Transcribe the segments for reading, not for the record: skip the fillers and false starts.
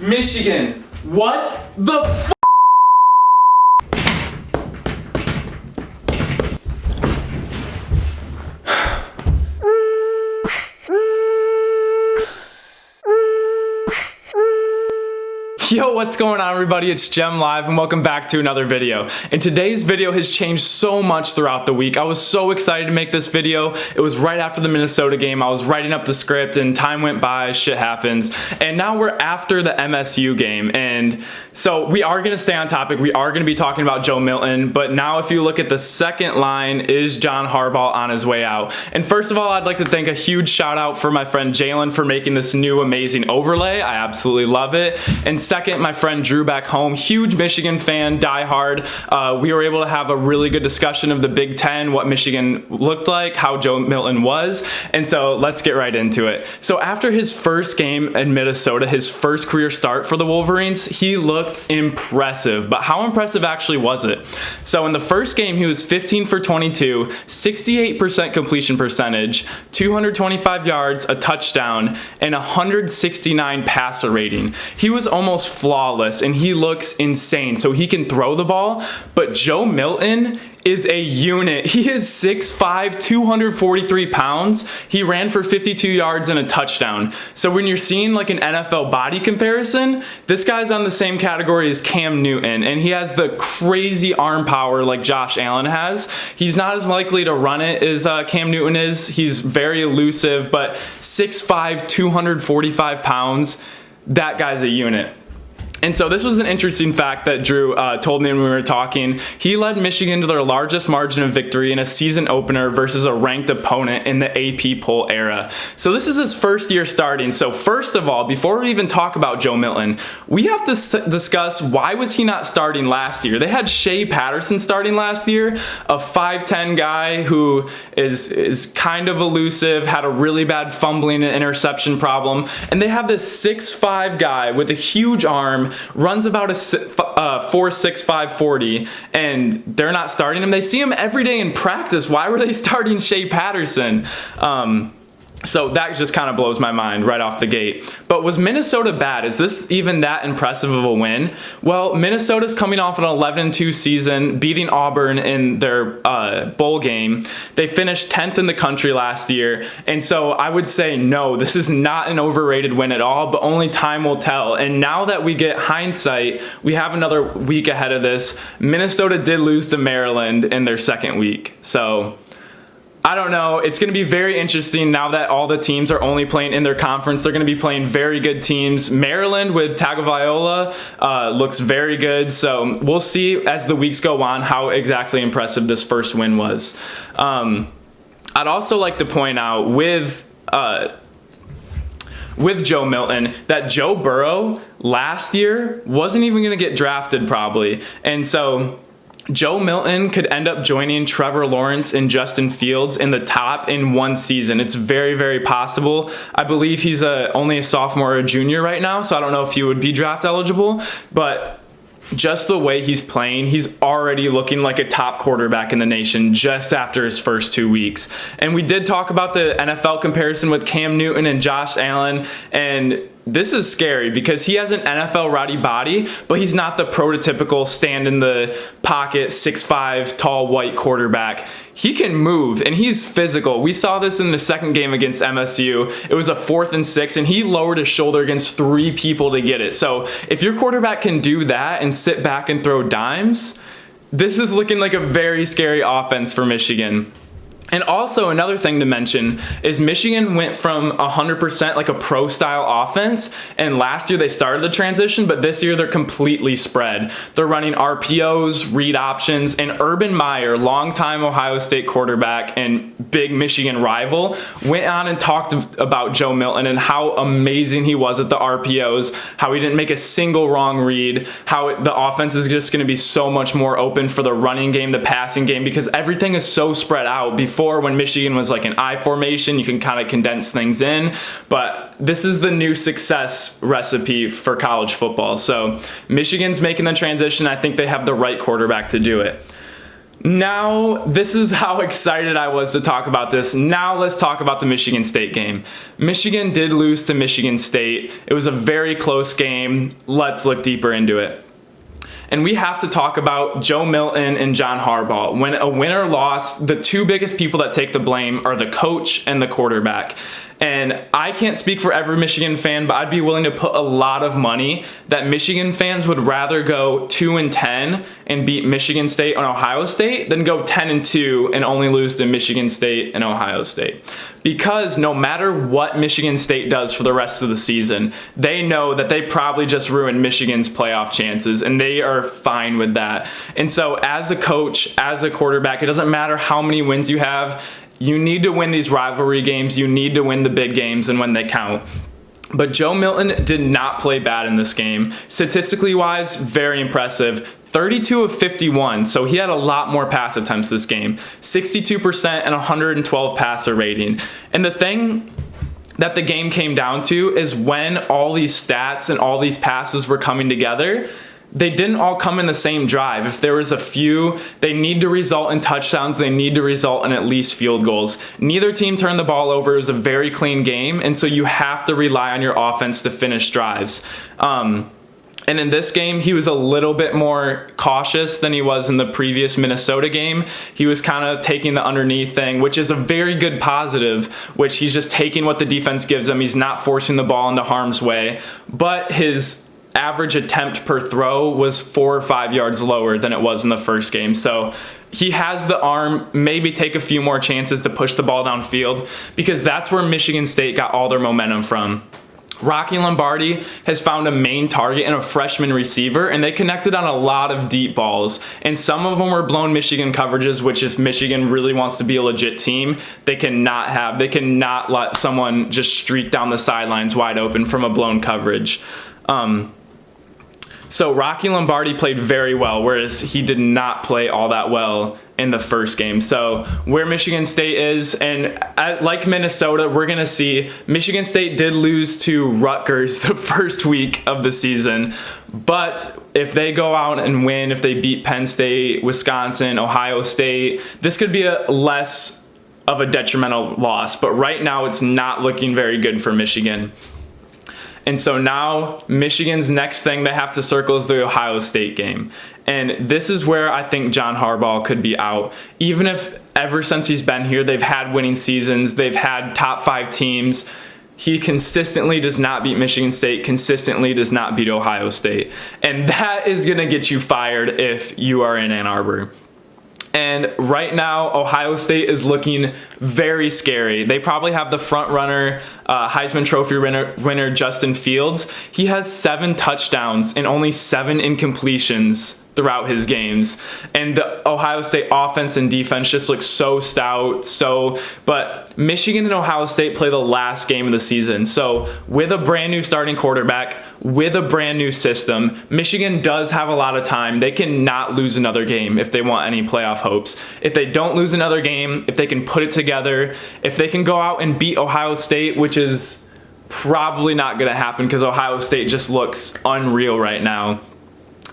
Michigan. What the f***? Yo, what's going on everybody? It's Gem Live and welcome back to another video. And today's video has changed so much throughout the week. I was so excited to make this video. It was right after the Minnesota game. I was writing up the script and time went by, shit happens. And now we're after the MSU game. And so we are gonna stay on topic. We are gonna be talking about Joe Milton. But now if you look at the second line, is John Harbaugh on his way out? And first of all, I'd like to thank a huge shout out for my friend Jalen for making this new amazing overlay. I absolutely love it. And second, my friend Drew back home, huge Michigan fan, diehard. We were able to have a really good discussion of the Big Ten, what Michigan looked like, how Joe Milton was, and so let's get right into it. So after his first game in Minnesota, his first career start for the Wolverines, he looked impressive, but how impressive actually was it? So in the first game, he was 15 for 22, 68% completion percentage, 225 yards, a touchdown, and 169 passer rating. He was almost flawless and he looks insane. So he can throw the ball, but Joe Milton is a unit. He is 6'5", 243 pounds. He ran for 52 yards and a touchdown. So when you're seeing like an NFL body comparison, this guy's on the same category as Cam Newton, and he has the crazy arm power like Josh Allen has. He's not as likely to run it as Cam Newton is. He's very elusive, but 6'5", 245 pounds, that guy's a unit. And so this was an interesting fact that Drew told me when we were talking. He led Michigan to their largest margin of victory in a season opener versus a ranked opponent in the AP poll era. So this is his first year starting. So first of all, before we even talk about Joe Milton, we have to discuss why was he not starting last year. They had Shea Patterson starting last year, a 5'10" guy who is kind of elusive, had a really bad fumbling and interception problem. And they have this 6'5" guy with a huge arm, runs about a 4.65 40, and they're not starting him. They see him every day in practice. Why were they starting Shea Patterson? So that just kind of blows my mind right off the gate. But was Minnesota bad? Is this even that impressive of a win? Well, Minnesota's coming off an 11-2 season, beating Auburn in their bowl game. They finished 10th in the country last year. And so I would say no, this is not an overrated win at all, but only time will tell. And now that we get hindsight, we have another week ahead of this. Minnesota did lose to Maryland in their second week. So I don't know. It's going to be very interesting now that all the teams are only playing in their conference. They're going to be playing very good teams. Maryland with Tagovailoa looks very good. So we'll see as the weeks go on how exactly impressive this first win was. I'd also like to point out with Joe Milton that Joe Burrow last year wasn't even going to get drafted probably. And so Joe Milton could end up joining Trevor Lawrence and Justin Fields in the top in one season. It's very, very possible. I believe he's only a sophomore or a junior right now, so I don't know if he would be draft eligible, but just the way he's playing, he's already looking like a top quarterback in the nation just after his first 2 weeks. And we did talk about the NFL comparison with Cam Newton and Josh Allen, and this is scary because he has an NFL ready body, but he's not the prototypical stand in the pocket, 6'5", tall white quarterback. He can move and he's physical. We saw this in the second game against MSU. It was a 4th and 6 and he lowered his shoulder against 3 people to get it. So if your quarterback can do that and sit back and throw dimes, this is looking like a very scary offense for Michigan. And also another thing to mention is Michigan went from 100% like a pro style offense, and last year they started the transition, but this year they're completely spread. They're running RPOs, read options, and Urban Meyer, longtime Ohio State quarterback and big Michigan rival, went on and talked about Joe Milton and how amazing he was at the RPOs, how he didn't make a single wrong read, how the offense is just going to be so much more open for the running game, the passing game, because everything is so spread out. Before, when Michigan was like an I formation, you can kind of condense things in, but this is the new success recipe for college football. So Michigan's making the transition. I think they have the right quarterback to do it. Now, this is how excited I was to talk about this. Now let's talk about the Michigan State game. Michigan did lose to Michigan State. It was a very close game. Let's look deeper into it. And we have to talk about Joe Milton and John Harbaugh. When a winner lost, the two biggest people that take the blame are the coach and the quarterback. And I can't speak for every Michigan fan, but I'd be willing to put a lot of money that Michigan fans would rather go 2-10 and beat Michigan State and Ohio State than go 10-2 and only lose to Michigan State and Ohio State. Because no matter what Michigan State does for the rest of the season, they know that they probably just ruined Michigan's playoff chances, and they are fine with that. And so as a coach, as a quarterback, it doesn't matter how many wins you have. You need to win these rivalry games. You need to win the big games and when they count. But Joe Milton did not play bad in this game. Statistically wise, very impressive. 32 of 51, so he had a lot more pass attempts this game. 62% and 112 passer rating. And the thing that the game came down to is when all these stats and all these passes were coming together, they didn't all come in the same drive. If there was a few, they need to result in touchdowns. They need to result in at least field goals. Neither team turned the ball over. It was a very clean game, and so you have to rely on your offense to finish drives. And in this game, he was a little bit more cautious than he was in the previous Minnesota game. He was kind of taking the underneath thing, which is a very good positive, which he's just taking what the defense gives him. He's not forcing the ball into harm's way, but his average attempt per throw was 4 or 5 yards lower than it was in the first game. So he has the arm, maybe take a few more chances to push the ball downfield, because that's where Michigan State got all their momentum from. Rocky Lombardi has found a main target in a freshman receiver, and they connected on a lot of deep balls. And some of them were blown Michigan coverages, which if Michigan really wants to be a legit team, they cannot let someone just streak down the sidelines wide open from a blown coverage. So Rocky Lombardi played very well, whereas he did not play all that well in the first game. So where Michigan State is, and like Minnesota, we're going to see Michigan State did lose to Rutgers the first week of the season. But if they go out and win, if they beat Penn State, Wisconsin, Ohio State, this could be a less of a detrimental loss. But right now it's not looking very good for Michigan. And so now Michigan's next thing they have to circle is the Ohio State game. And this is where I think John Harbaugh could be out. Even if ever since he's been here, they've had winning seasons, they've had top 5 teams, he consistently does not beat Michigan State, consistently does not beat Ohio State. And that is going to get you fired if you are in Ann Arbor. And right now, Ohio State is looking very scary. They probably have the front runner, Heisman Trophy winner Justin Fields. He has 7 touchdowns and only 7 incompletions throughout his games. And the Ohio State offense and defense just look so stout. But Michigan and Ohio State play the last game of the season. So with a brand new starting quarterback, with a brand new system, Michigan does have a lot of time. They cannot lose another game if they want any playoff hopes. If they don't lose another game, if they can put it together, if they can go out and beat Ohio State, which is probably not going to happen because Ohio State just looks unreal right now.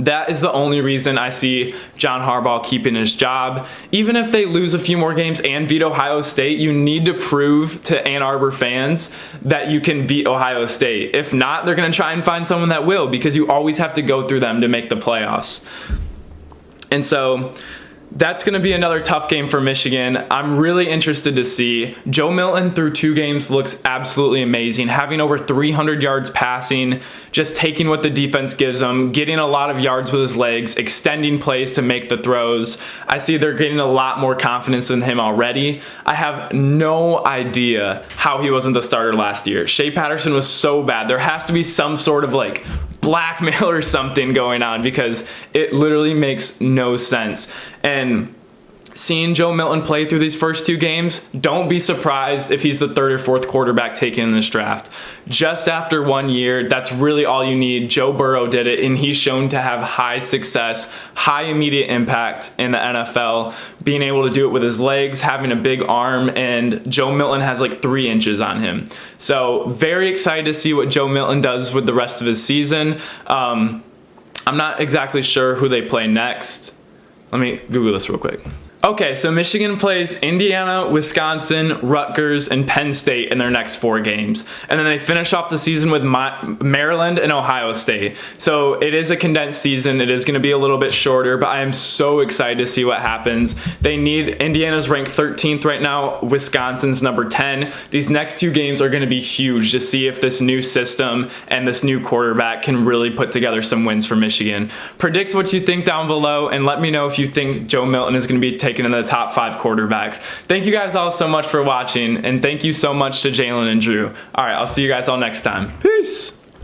That is the only reason I see John Harbaugh keeping his job. Even if they lose a few more games and beat Ohio State, you need to prove to Ann Arbor fans that you can beat Ohio State. If not, they're going to try and find someone that will, because you always have to go through them to make the playoffs. And so that's going to be another tough game for Michigan. I'm really interested to see. Joe Milton through 2 games looks absolutely amazing, having over 300 yards passing, just taking what the defense gives him, getting a lot of yards with his legs, extending plays to make the throws. I see they're getting a lot more confidence in him already. I have no idea how he wasn't the starter last year. Shea Patterson was so bad. There has to be some sort of blackmail or something going on, because it literally makes no sense. And seeing Joe Milton play through these first 2 games, don't be surprised if he's the 3rd or 4th quarterback taken in this draft. Just after 1 year, that's really all you need. Joe Burrow did it, and he's shown to have high success, high immediate impact in the NFL, being able to do it with his legs, having a big arm, and Joe Milton has 3 inches on him. So very excited to see what Joe Milton does with the rest of his season. I'm not exactly sure who they play next. Let me Google this real quick. Okay, so Michigan plays Indiana, Wisconsin, Rutgers, and Penn State in their next 4 games. And then they finish off the season with Maryland and Ohio State. So it is a condensed season. It is going to be a little bit shorter, but I am so excited to see what happens. Indiana's ranked 13th right now. Wisconsin's number 10. These next 2 games are going to be huge to see if this new system and this new quarterback can really put together some wins for Michigan. Predict what you think down below, and let me know if you think Joe Milton is going to be taken in the top 5 quarterbacks. Thank you guys all so much for watching, and thank you so much to Jalen and Drew. All right, I'll see you guys all next time. Peace.